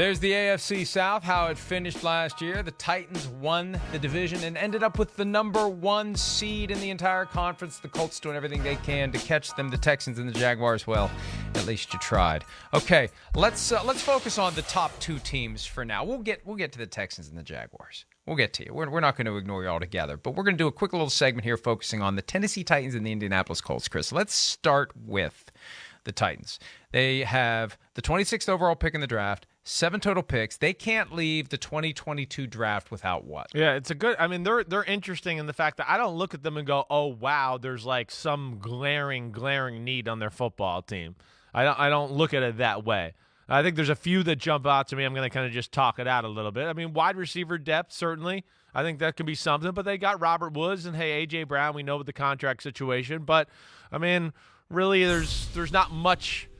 There's the AFC South, how it finished last year. The Titans won the division and ended up with the number 1 seed in the entire conference. The Colts doing everything they can to catch them. The Texans and the Jaguars, well, at least you tried. Okay, let's focus on the top 2 teams for now. We'll get to the Texans and the Jaguars. We'll get to you. We're not going to ignore you altogether, but we're going to do a quick little segment here focusing on the Tennessee Titans and the Indianapolis Colts. Chris, let's start with the Titans. They have the 26th overall pick in the draft, 7 total picks. They can't leave the 2022 draft without what? Yeah, it's a good – I mean, they're interesting in the fact that I don't look at them and go, oh, wow, there's like some glaring need on their football team. I don't look at it that way. I think there's a few that jump out to me. I'm going to kind of just talk it out a little bit. I mean, wide receiver depth, certainly. I think that could be something. But they got Robert Woods and, hey, A.J. Brown. We know with the contract situation. But, I mean, really there's not much –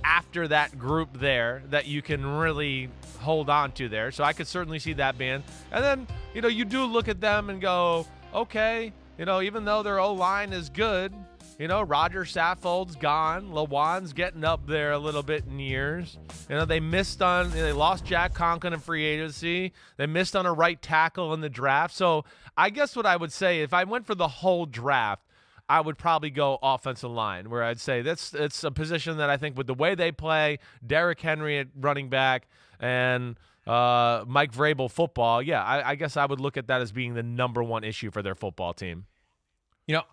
after that group there that you can really hold on to there. So I could certainly see that being. And then, you do look at them and go, okay, even though their O-line is good, Roger Saffold's gone. Lawan's getting up there a little bit in years. They lost Jack Conklin in free agency. They missed on a right tackle in the draft. So I guess what I would say, if I went for the whole draft, I would probably go offensive line, where I'd say it's a position that I think with the way they play, Derrick Henry at running back and Mike Vrabel football, I guess I would look at that as being the number 1 issue for their football team.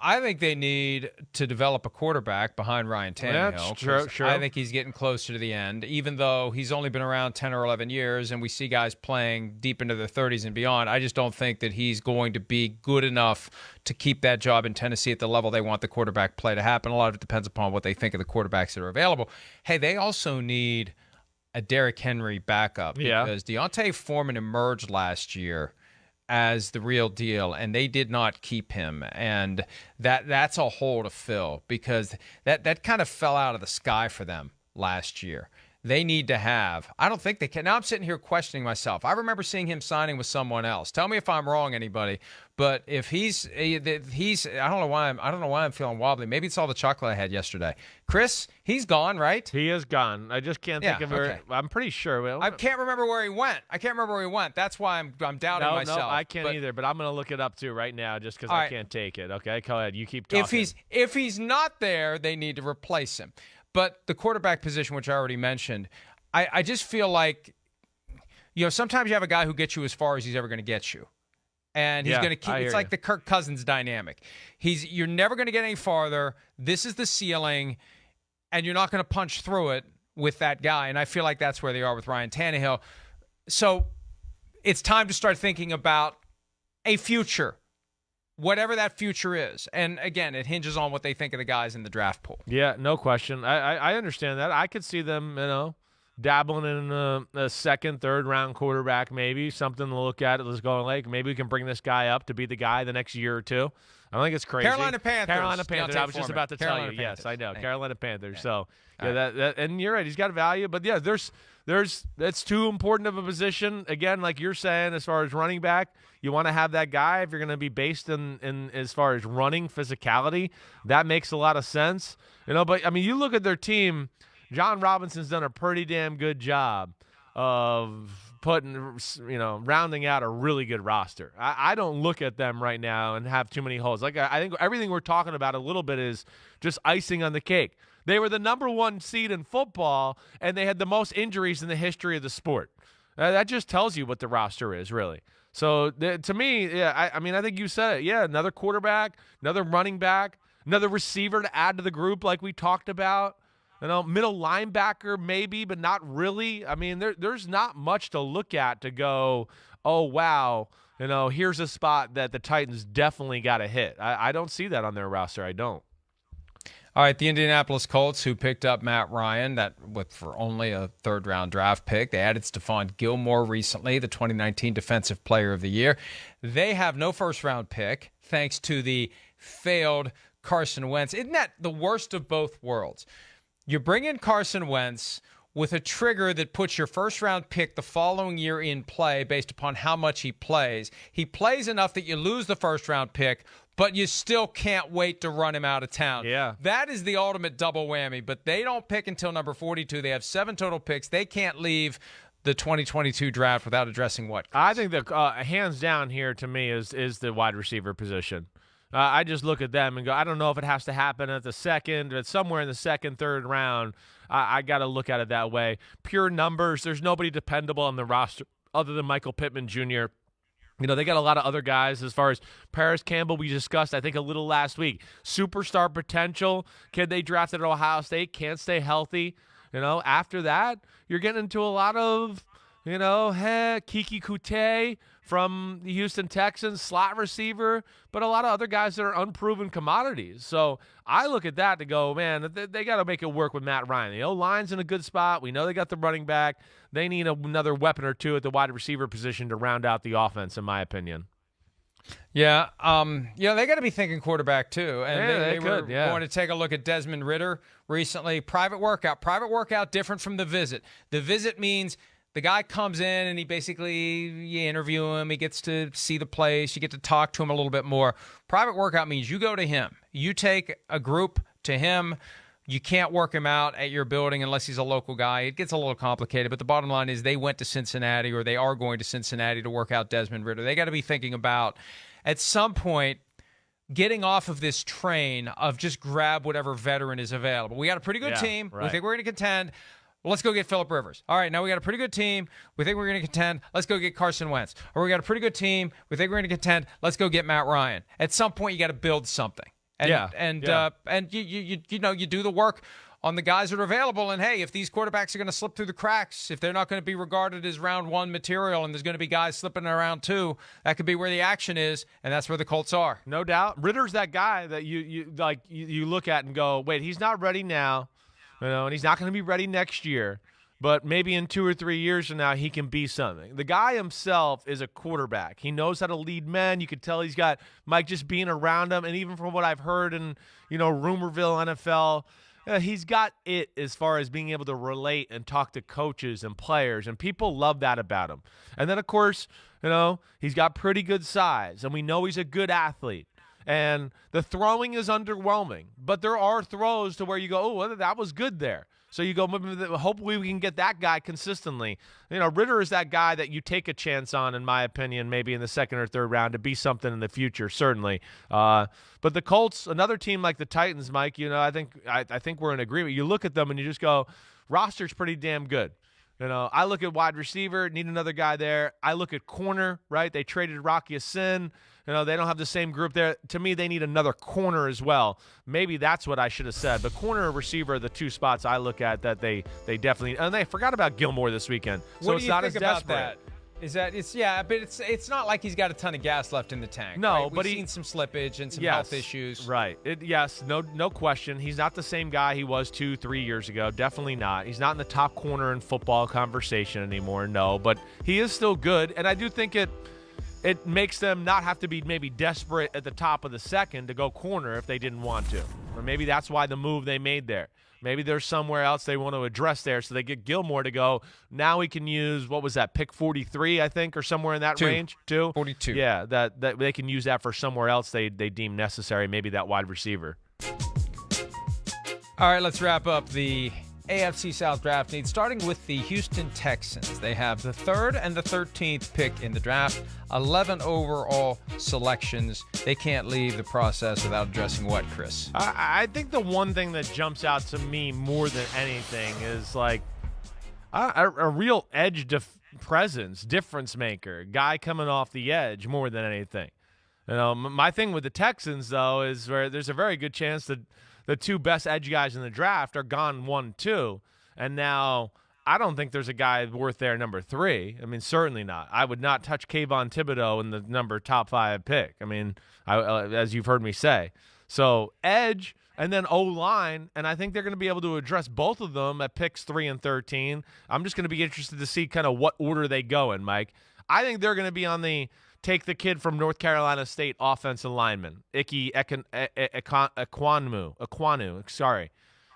I think they need to develop a quarterback behind Ryan Tannehill. Yeah, sure. I think he's getting closer to the end, even though he's only been around 10 or 11 years, and we see guys playing deep into their 30s and beyond. I just don't think that he's going to be good enough to keep that job in Tennessee at the level they want the quarterback play to happen. A lot of it depends upon what they think of the quarterbacks that are available. Hey, they also need a Derrick Henry backup because Deontay Foreman emerged last year as the real deal, and they did not keep him, and that's a hole to fill because that kind of fell out of the sky for them last year. They need to have. I don't think they can. Now I'm sitting here questioning myself. I remember seeing him signing with someone else. Tell me if I'm wrong, anybody. But if he's, I don't know why I'm feeling wobbly. Maybe it's all the chocolate I had yesterday. Chris, he's gone, right? He is gone. I just can't think of where. Okay. I'm pretty sure. I can't remember where he went. That's why I'm doubting myself. No, I can't either. But I'm going to look it up too right now, just because I can't take it. Okay, go ahead. You keep talking. If he's not there, they need to replace him. But the quarterback position, which I already mentioned, I just feel like, sometimes you have a guy who gets you as far as he's ever going to get you. And he's going to keep. It's like the Kirk Cousins dynamic. You're never going to get any farther. This is the ceiling, and you're not going to punch through it with that guy. And I feel like that's where they are with Ryan Tannehill. So it's time to start thinking about a future, whatever that future is. And, again, it hinges on what they think of the guys in the draft pool. Yeah, no question. I understand that. I could see them, dabbling in a second, third-round quarterback maybe, something to look at. Let's go, maybe we can bring this guy up to be the guy the next year or two. I don't think it's crazy. Carolina Panthers. I was just about to tell you. Yes, I know. Carolina Panthers. Yeah. So, that and you're right. He's got value. But, yeah, that's too important of a position. Again, like you're saying, as far as running back, you want to have that guy if you're going to be based in as far as running physicality. That makes a lot of sense. But, I mean, you look at their team, John Robinson's done a pretty damn good job of rounding out a really good roster. I don't look at them right now and have too many holes. Like I think everything we're talking about a little bit is just icing on the cake. They were the number 1 seed in football, and they had the most injuries in the history of the sport. That just tells you what the roster is, really. So to me, I mean, I think you said it. Yeah, another quarterback, another running back, another receiver to add to the group like we talked about. Middle linebacker maybe, but not really. I mean, there's not much to look at to go, oh, wow, here's a spot that the Titans definitely got to hit. I don't see that on their roster. I don't. All right, the Indianapolis Colts, who picked up Matt Ryan for only a third-round draft pick. They added Stephon Gilmore recently, the 2019 Defensive Player of the Year. They have no first-round pick, thanks to the failed Carson Wentz. Isn't that the worst of both worlds? You bring in Carson Wentz with a trigger that puts your first-round pick the following year in play based upon how much he plays. He plays enough that you lose the first-round pick, but you still can't wait to run him out of town. Yeah. That is the ultimate double whammy, but they don't pick until number 42. They have 7 total picks. They can't leave the 2022 draft without addressing what? I think the hands down here to me is the wide receiver position. I just look at them and go, I don't know if it has to happen at the second, but somewhere in the second, third round. I got to look at it that way. Pure numbers. There's nobody dependable on the roster other than Michael Pittman Jr. They got a lot of other guys as far as Paris Campbell, we discussed, I think, a little last week. Superstar potential. Kid they drafted at Ohio State, can't stay healthy. After that, you're getting into a lot of, Kiki Kute from the Houston Texans, slot receiver, but a lot of other guys that are unproven commodities. So I look at that to go, man, they got to make it work with Matt Ryan. The O-line's in a good spot. We know they got the running back. They need another weapon or two at the wide receiver position to round out the offense, in my opinion. Yeah, they got to be thinking quarterback too, and they were going to take a look at Desmond Ridder recently. Private workout, different from the visit. The visit means the guy comes in and you interview him, he gets to see the place, you get to talk to him a little bit more. Private workout means you go to him, you take a group to him. You can't work him out at your building unless he's a local guy. It gets a little complicated, but the bottom line is they went to Cincinnati, or they are going to Cincinnati to work out Desmond Ridder. They got to be thinking about, at some point, getting off of this train of just grab whatever veteran is available. We got a pretty good team. Right. We think we're going to contend. Well, let's go get Phillip Rivers. All right, now we got a pretty good team. We think we're going to contend. Let's go get Carson Wentz. Or we got a pretty good team. We think we're going to contend. Let's go get Matt Ryan. At some point, you got to build something. And you do the work on the guys that are available. And, hey, if these quarterbacks are going to slip through the cracks, if they're not going to be regarded as round one material and there's going to be guys slipping in round two, that could be where the action is, and that's where the Colts are. No doubt. Ritter's that guy that you look at and go, wait, he's not ready now, and he's not going to be ready next year. But maybe in 2 or 3 years from now, he can be something. The guy himself is a quarterback. He knows how to lead men. You could tell he's got Mike just being around him. And even from what I've heard in, Rumorville NFL, he's got it as far as being able to relate and talk to coaches and players. And people love that about him. And then, of course, he's got pretty good size. And we know he's a good athlete. And the throwing is underwhelming. But there are throws to where you go, oh, that was good there. So you go, hopefully we can get that guy consistently. Ridder is that guy that you take a chance on, in my opinion, maybe in the second or third round to be something in the future, certainly. But the Colts, another team like the Titans, Mike, I think we're in agreement. You look at them and you just go, roster's pretty damn good. I look at wide receiver, need another guy there. I look at corner, right? They traded Rocky Sin. They don't have the same group there. To me, they need another corner as well. Maybe that's what I should have said. But corner and receiver are the two spots I look at that they definitely. And they forgot about Gilmore this weekend, so it's not as desperate. That? Is that but it's not like he's got a ton of gas left in the tank. No, right? but he's seen some slippage and some health issues. Right. No question. He's not the same guy he was 2-3 years ago. Definitely not. He's not in the top corner in football conversation anymore. No, but he is still good, and I do think it makes them not have to be maybe desperate at the top of the second to go corner if they didn't want to, or maybe that's why the move they made there. Maybe there's somewhere else they want to address there, so they get Gilmore to go. Now we can use, what was that, pick 43, I think, or somewhere in that range? 42. Yeah, that they can use that for somewhere else they deem necessary, maybe that wide receiver. All right, let's wrap up the AFC South draft needs, starting with the Houston Texans. They have the 3rd and the 13th pick in the draft, 11 overall selections. They can't leave the process without addressing what, Chris? I think the one thing that jumps out to me more than anything is like a real edge presence, difference maker, guy coming off the edge more than anything. My thing with the Texans, though, is where there's a very good chance that the two best edge guys in the draft are gone 1-2, and now I don't think there's a guy worth there number 3. I mean, certainly not. I would not touch Kayvon Thibodeau in the top 5 pick. I mean, as you've heard me say. So edge and then O-line, and I think they're going to be able to address both of them at picks 3 and 13. I'm just going to be interested to see kind of what order they go in, Mike. I think they're going to be on the take the kid from North Carolina State offensive lineman, Ike Ekwonu. Sorry.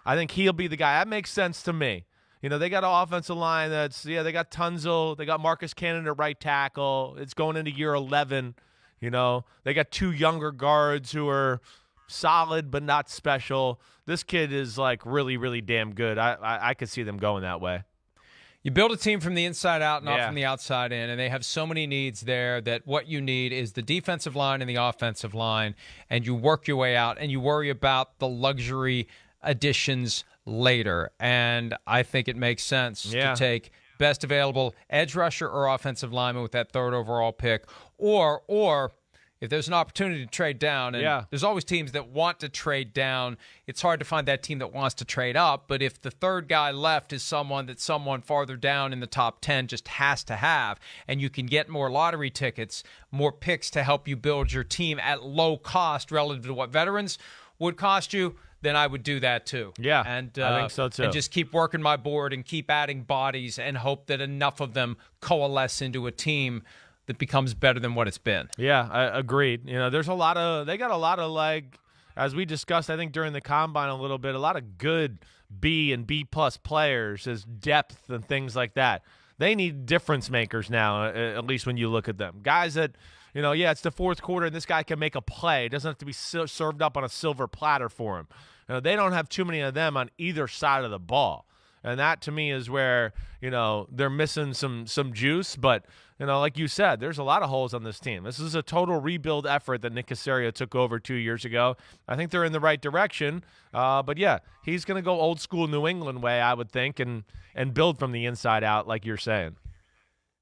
I think he'll be the guy. That makes sense to me. They got an offensive line they got Tunzel. They got Marcus Cannon at right tackle. It's going into year 11. They got 2 younger guards who are solid but not special. This kid is, like, really, really damn good. I could see them going that way. You build a team from the inside out, not Yeah. from the outside in, and they have so many needs there that what you need is the defensive line and the offensive line, and you work your way out, and you worry about the luxury additions later. And I think it makes sense to take best available edge rusher or offensive lineman with that third overall pick, or if there's an opportunity to trade down, and there's always teams that want to trade down, it's hard to find that team that wants to trade up. But if the third guy left is someone that someone farther down in the top 10 just has to have, and you can get more lottery tickets, more picks to help you build your team at low cost relative to what veterans would cost you, then I would do that too. Yeah, and I think so too. And just keep working my board and keep adding bodies and hope that enough of them coalesce into a team that becomes better than what it's been. Yeah, I agreed. You know, they got a lot of, like, as we discussed, I think during the combine a little bit, a lot of good B and B plus players as depth and things like that. They need difference makers now, at least when you look at them. Guys that, you know, it's the fourth quarter and this guy can make a play. It doesn't have to be served up on a silver platter for him. You know, they don't have too many of them on either side of the ball. And that, to me, is where, you know, they're missing some juice. But, you know, like you said, there's a lot of holes on this team. This is a total rebuild effort that Nick Caserio took over 2 years ago. I think they're in the right direction. But, yeah, he's going to go old school New England way, I would think, and build from the inside out, like you're saying.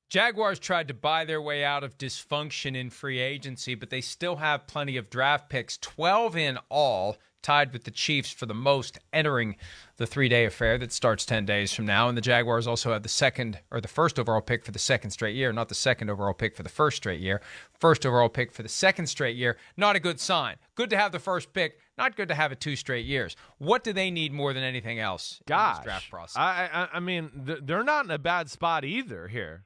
Jaguars tried to buy their way out of dysfunction in free agency, but they still have plenty of draft picks, 12 in all, tied with the Chiefs for the most entering the three-day affair that starts 10 days from now. And the Jaguars also have the first overall pick for the second straight year, not the second overall pick for the first straight year. First overall pick for the second straight year, not a good sign. Good to have the first pick, not good to have it 2 straight years. What do they need more than anything else in this draft process? I mean, they're not in a bad spot either here.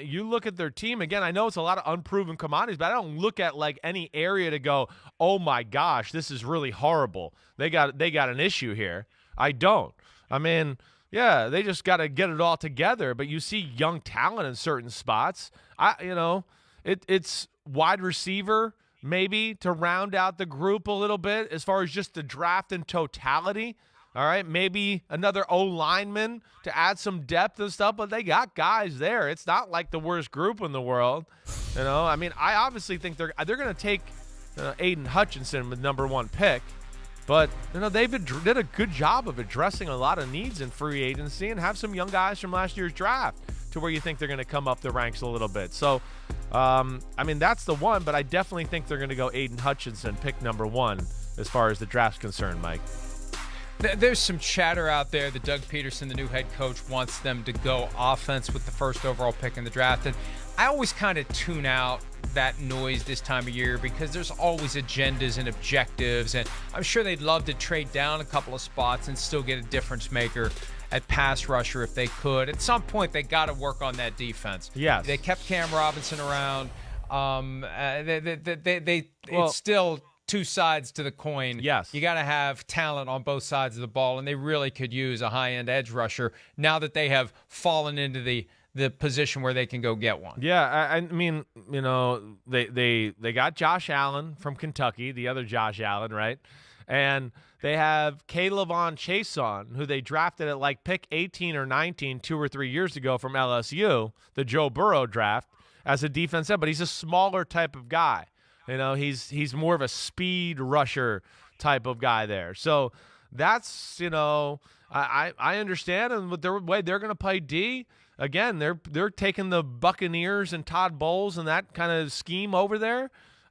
You look at their team, again, I know it's a lot of unproven commodities, but I don't look at like any area to go, oh my gosh, this is really horrible. They got an issue here. I don't. I mean, yeah, they just got to get it all together, but you see young talent in certain spots. It's wide receiver maybe to round out the group a little bit as far as just the draft in totality. All right, maybe another O-lineman to add some depth and stuff, but they got guys there. It's not like the worst group in the world. You know, I mean, I obviously think they're going to take Aiden Hutchinson with number 1 pick, but you know they've did a good job of addressing a lot of needs in free agency and have some young guys from last year's draft to where you think they're going to come up the ranks a little bit. So, I mean, that's the one, but I definitely think they're going to go Aiden Hutchinson, pick number 1, as far as the draft's concerned, Mike. There's some chatter out there that Doug Peterson, the new head coach, wants them to go offense with the first overall pick in the draft. And I always kind of tune out that noise this time of year because there's always agendas and objectives. And I'm sure they'd love to trade down a couple of spots and still get a difference maker at pass rusher if they could. At some point, they got to work on that defense. Yes. They kept Cam Robinson around. It's still 2 sides to the coin. Yes. You got to have talent on both sides of the ball, and they really could use a high-end edge rusher now that they have fallen into the position where they can go get one. Yeah, I mean, you know, they got Josh Allen from Kentucky, the other Josh Allen, right? And they have Kayvon Chason, who they drafted at like pick 18 or 19 2 or 3 years ago from LSU, the Joe Burrow draft, as a defensive end, but he's a smaller type of guy. You know, he's more of a speed rusher type of guy there. So that's, you know, I understand, and with their way they're going to play D. Again, they're taking the Buccaneers and Todd Bowles and that kind of scheme over there.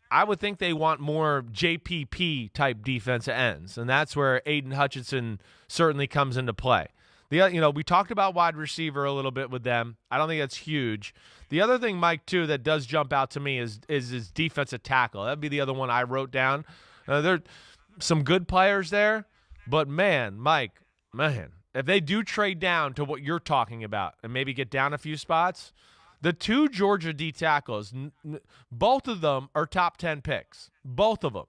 I would think they want more JPP type defensive ends, and that's where Aiden Hutchinson certainly comes into play. We talked about wide receiver a little bit with them. I don't think that's huge. The other thing, Mike, too, that does jump out to me is his defensive tackle. That'd be the other one I wrote down. There are some good players there, but Mike, if they do trade down to what you're talking about and maybe get down a few spots, the 2 Georgia D tackles, both of them are top 10 picks, both of them.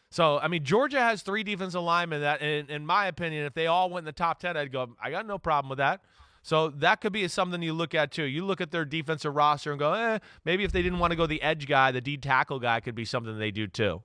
So, I mean, Georgia has 3 defensive linemen that, in my opinion, if they all went in the top 10, I'd go, I got no problem with that. So that could be something you look at, too. You look at their defensive roster and go, maybe if they didn't want to go the edge guy, the D tackle guy could be something they do, too.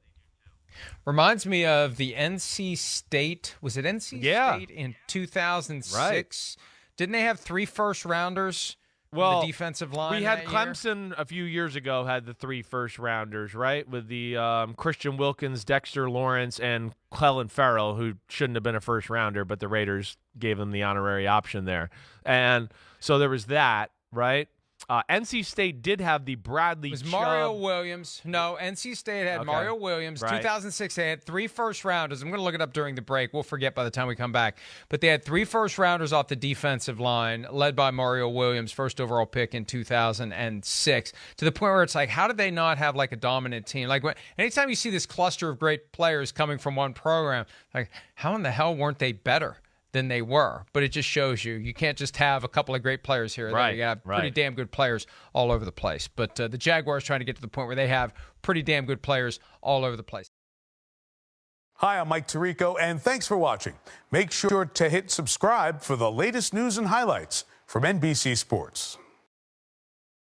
Reminds me of the NC State. Was it NC Yeah. State in 2006? Right. Didn't they have 3 first-rounders? Well, the defensive line. We had that Clemson year? a few years ago had the 3 first-rounders, right? With the Christian Wilkins, Dexter Lawrence, and Clelin Ferrell, who shouldn't have been a first-rounder, but the Raiders gave them the honorary option there. And so there was that, right? NC State did have the Bradley It was Chubb. Mario Williams. No, NC State had Mario Williams. Right. 2006, they had 3 first-rounders. I'm going to look it up during the break. We'll forget by the time we come back. But they had 3 first-rounders off the defensive line, led by Mario Williams, first overall pick in 2006, to the point where it's like, how did they not have like a dominant team? Like, anytime you see this cluster of great players coming from one program, like, how in the hell weren't they better than they were? But it just shows you can't just have a couple of great players here. Right, You got pretty damn good players all over the place. But the Jaguars trying to get to the point where they have pretty damn good players all over the place. Hi, I'm Mike Tirico, and thanks for watching. Make sure to hit subscribe for the latest news and highlights from NBC Sports.